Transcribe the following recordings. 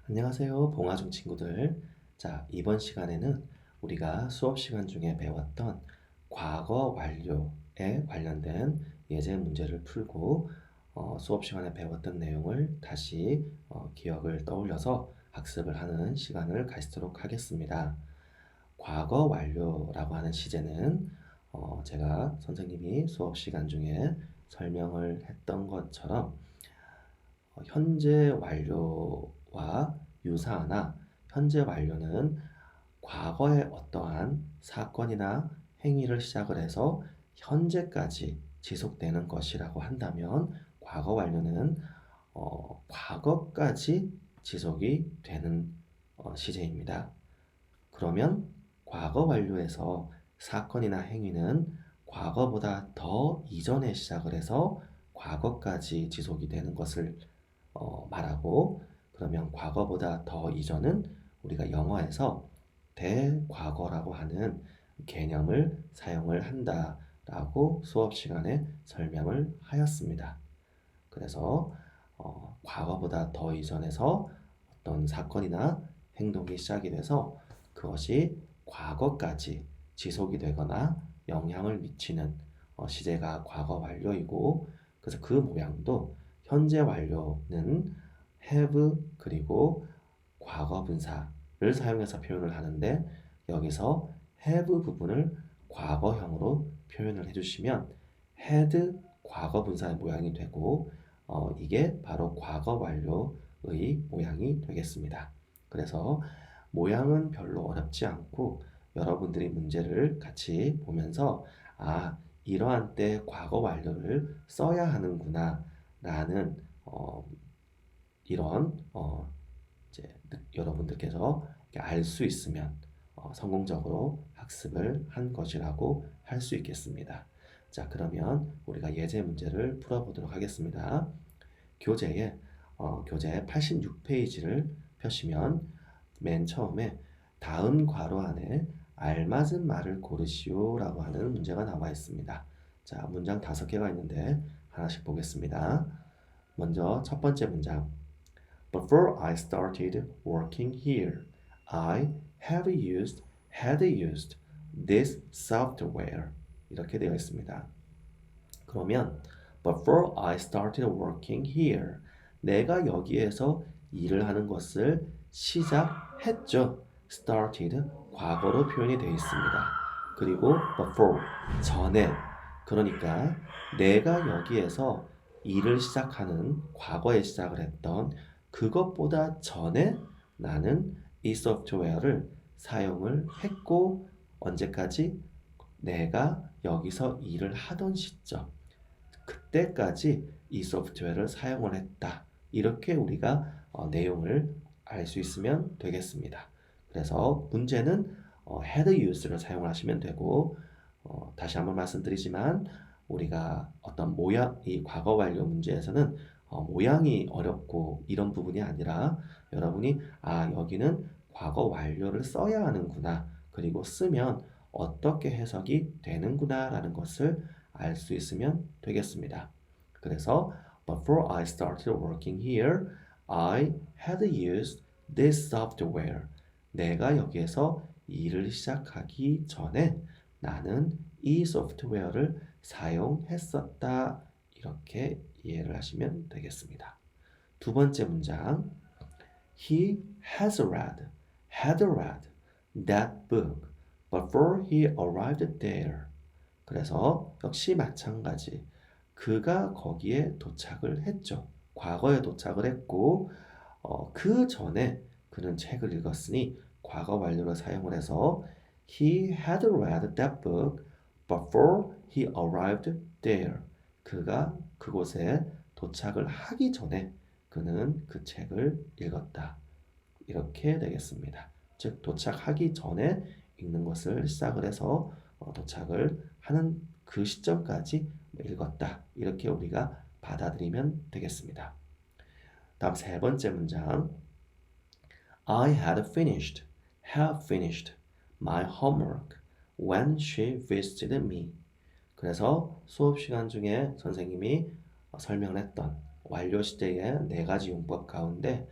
안녕하세요, 봉화중 친구들. 자, 이번 시간에는 우리가 수업 시간 중에 배웠던 과거 완료에 관련된 예제 문제를 풀고 수업 시간에 배웠던 내용을 다시 기억을 떠올려서 학습을 하는 시간을 가지도록 하겠습니다. 과거 완료라고 하는 시제는 제가 선생님이 수업 시간 중에 설명을 했던 것처럼 현재 완료와 유사하나 현재 완료는 과거의 어떠한 사건이나 행위를 시작을 해서 현재까지 지속되는 것이라고 한다면 과거 완료는 과거까지 지속이 되는 시제입니다. 그러면 과거 완료에서 사건이나 행위는 과거보다 더 이전에 시작을 해서 과거까지 지속이 되는 것을 말하고, 그러면 과거보다 더 이전은 우리가 영어에서 대과거라고 하는 개념을 사용을 한다라고 수업 시간에 설명을 하였습니다. 그래서 과거보다 더 이전에서 어떤 사건이나 행동이 시작이 돼서 그것이 과거까지 지속이 되거나 영향을 미치는 시제가 과거 완료이고, 그래서 그 모양도 현재 완료는 have 그리고 과거 분사를 사용해서 표현을 하는데, 여기서 have 부분을 과거형으로 표현을 해주시면 had 과거 분사의 모양이 되고, 이게 바로 과거 완료의 모양이 되겠습니다. 그래서 모양은 별로 어렵지 않고 여러분들이 문제를 같이 보면서 이러한 때 과거 완료를 써야 하는구나 라는 이런 이제 여러분들께서 알 수 있으면 성공적으로 학습을 한 것이라고 할 수 있겠습니다. 자, 그러면 우리가 예제 문제를 풀어보도록 하겠습니다. 교재 86페이지를 펴시면 맨 처음에 다음 괄호 안에 알맞은 말을 고르시오 라고 하는 문제가 나와 있습니다. 자, 문장 5개가 있는데 하나씩 보겠습니다. 먼저 첫 번째 문장. Before I started working here, I had used this software. 이렇게 되어 있습니다. 그러면 Before I started working here, 내가 여기에서 일을 하는 것을 시작했죠. started 과거로 표현이 되어 있습니다. 그리고 before 전에, 그러니까 내가 여기에서 일을 시작하는 과거에 시작을 했던 그것보다 전에 나는 이 소프트웨어를 사용을 했고, 언제까지? 내가 여기서 일을 하던 시점, 그때까지 이 소프트웨어를 사용을 했다. 이렇게 우리가 내용을 알 수 있으면 되겠습니다. 그래서 문제는 had use를 사용을 하시면 되고, 다시 한번 말씀드리지만 우리가 어떤 모양, 이 과거 완료 문제에서는 모양이 어렵고 이런 부분이 아니라 여러분이 여기는 과거 완료를 써야 하는구나, 그리고 쓰면 어떻게 해석이 되는구나 라는 것을 알 수 있으면 되겠습니다. 그래서 Before I started working here, I had used this software. 내가 여기에서 일을 시작하기 전에 나는 이 소프트웨어를 사용했었다. 이렇게 이해를 하시면 되겠습니다. 두 번째 문장. He had read that book before he arrived there. 그래서 역시 마찬가지. 그가 거기에 도착을 했죠. 과거에 도착을 했고, 그 전에 그는 책을 읽었으니 과거 완료를 사용을 해서 He had read that book before he arrived there. 그가 그곳에 도착을 하기 전에 그는 그 책을 읽었다. 이렇게 되겠습니다. 즉 도착하기 전에 읽는 것을 시작을 해서 도착을 하는 그 시점까지 읽었다. 이렇게 우리가 받아들이면 되겠습니다. 다음 세 번째 문장. I have finished my homework when she visited me. 그래서 수업 시간 중에 선생님이 설명을 했던 완료 시제의 네 가지 용법 가운데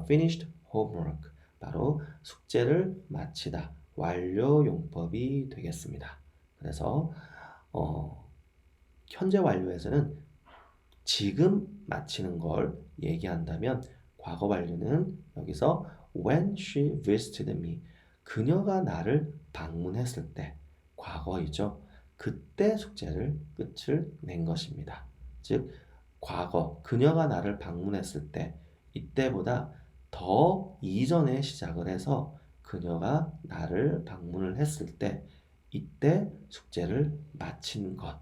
finished homework. 바로 숙제를 마치다. 완료 용법이 되겠습니다. 그래서 현재 완료에서는 지금 마치는 걸 얘기한다면 과거 완료는 여기서 when she visited me. 그녀가 나를 방문했을 때 과거이죠. 그때 숙제를 끝을 낸 것입니다. 즉 과거 그녀가 나를 방문했을 때 이때보다 더 이전에 시작을 해서 그녀가 나를 방문을 했을 때 이때 숙제를 마친 것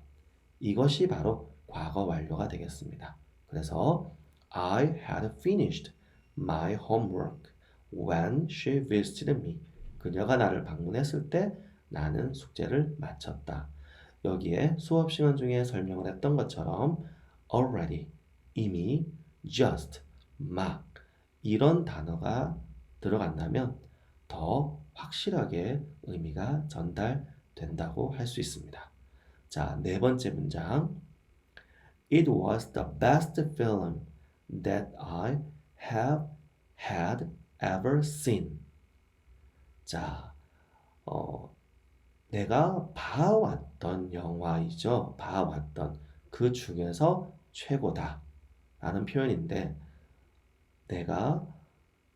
이것이 바로 과거 완료가 되겠습니다. 그래서 I had finished my homework when she visited me. 그녀가 나를 방문했을 때 나는 숙제를 마쳤다. 여기에 수업 시간 중에 설명을 했던 것처럼 already, 이미, just, 막 이런 단어가 들어간다면 더 확실하게 의미가 전달된다고 할 수 있습니다. 자, 네 번째 문장. It was the best film that I have had ever seen. 자, 내가 봐왔던 영화이죠. 봐왔던 그 중에서 최고다 라는 표현인데 내가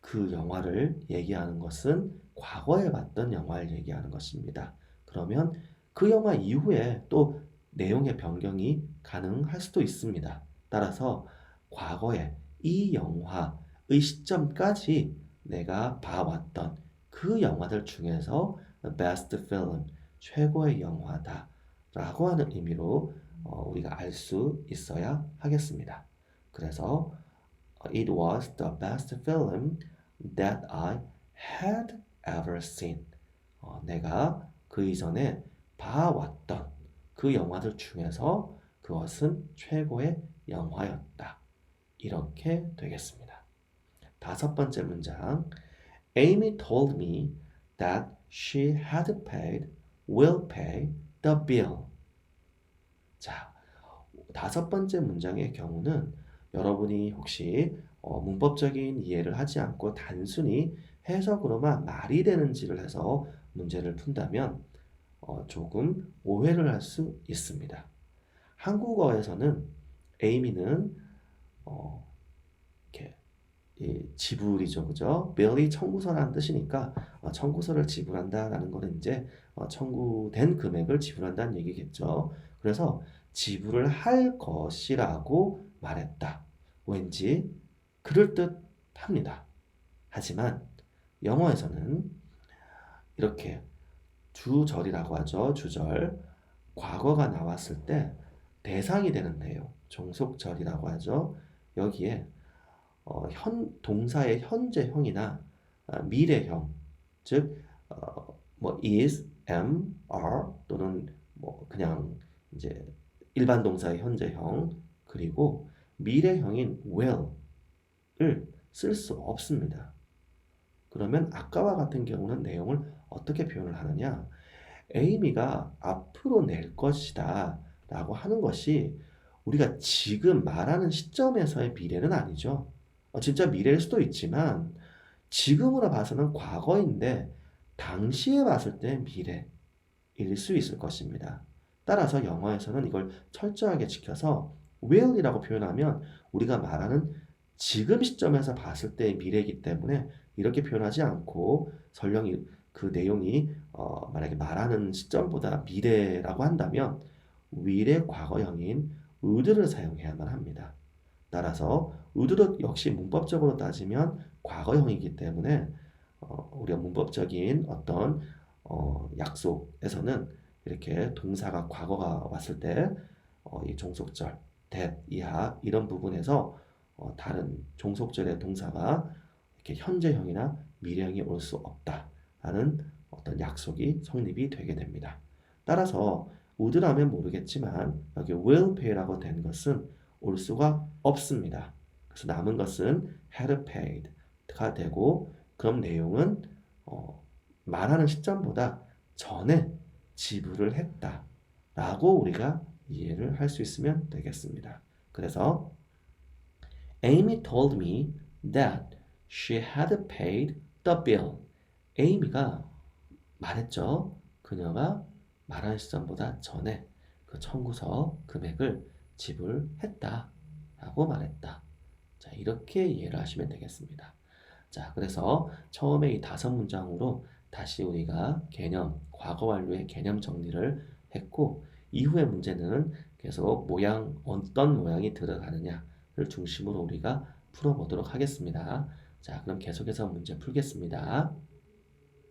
그 영화를 얘기하는 것은 과거에 봤던 영화를 얘기하는 것입니다. 그러면 그 영화 이후에 또 내용의 변경이 가능할 수도 있습니다. 따라서 과거에 이 영화의 시점까지 내가 봐왔던 그 영화들 중에서 best film, 최고의 영화다 라고 하는 의미로 우리가 알 수 있어야 하겠습니다. 그래서 It was the best film that I had ever seen. 내가 그 이전에 봐왔던 그 영화들 중에서 그것은 최고의 영화였다. 이렇게 되겠습니다. 다섯 번째 문장. Amy told me that she had paid, will pay the bill. 자, 다섯 번째 문장의 경우는 여러분이 혹시 문법적인 이해를 하지 않고 단순히 해석으로만 말이 되는지를 해서 문제를 푼다면 조금 오해를 할 수 있습니다. 한국어에서는 에이미는 이렇게 지불이죠, 그죠? bill이 청구서라는 뜻이니까 청구서를 지불한다라는 거는 이제 청구된 금액을 지불한다는 얘기겠죠. 그래서 지불을 할 것이라고 말했다. 왠지 그럴듯합니다. 하지만 영어에서는 이렇게 주절이라고 하죠. 주절. 과거가 나왔을 때 대상이 되는 내용, 종속절이라고 하죠. 여기에 동사의 현재형이나 미래형, 즉 뭐 is, am, are 또는 뭐 그냥 이제 일반 동사의 현재형 그리고 미래형인 will을 쓸 수 없습니다. 그러면 아까와 같은 경우는 내용을 어떻게 표현을 하느냐? 에이미가 앞으로 낼 것이다 라고 하는 것이 우리가 지금 말하는 시점에서의 미래는 아니죠. 진짜 미래일 수도 있지만 지금으로 봐서는 과거인데 당시에 봤을 때 미래일 수 있을 것입니다. 따라서 영어에서는 이걸 철저하게 지켜서 will이라고 표현하면 우리가 말하는 지금 시점에서 봤을 때의 미래이기 때문에 이렇게 표현하지 않고 설령 그 내용이 만약에 말하는 시점보다 미래라고 한다면 will의 과거형인 would를 사용해야만 합니다. 따라서 would도 역시 문법적으로 따지면 과거형이기 때문에 우리가 문법적인 어떤 약속에서는 이렇게 동사가 과거가 왔을 때 이 종속절, that, 이하 이런 부분에서 다른 종속절의 동사가 이렇게 현재형이나 미래형이 올 수 없다라는 어떤 약속이 성립이 되게 됩니다. 따라서 would라면 모르겠지만 여기 will pay라고 된 것은 올 수가 없습니다. 그래서 남은 것은 had paid가 되고 그럼 내용은 말하는 시점보다 전에 지불을 했다라고 우리가 이해를 할 수 있으면 되겠습니다. 그래서 Amy told me that She had paid the bill. 에이미가 말했죠. 그녀가 말한 시점보다 전에 그 청구서 금액을 지불했다 라고 말했다. 자, 이렇게 이해를 하시면 되겠습니다. 자, 그래서 처음에 이 5문장으로 다시 우리가 개념, 과거 완료의 개념 정리를 했고, 이후의 문제는 계속 어떤 모양이 들어가느냐를 중심으로 우리가 풀어보도록 하겠습니다. 자, 그럼 계속해서 문제 풀겠습니다.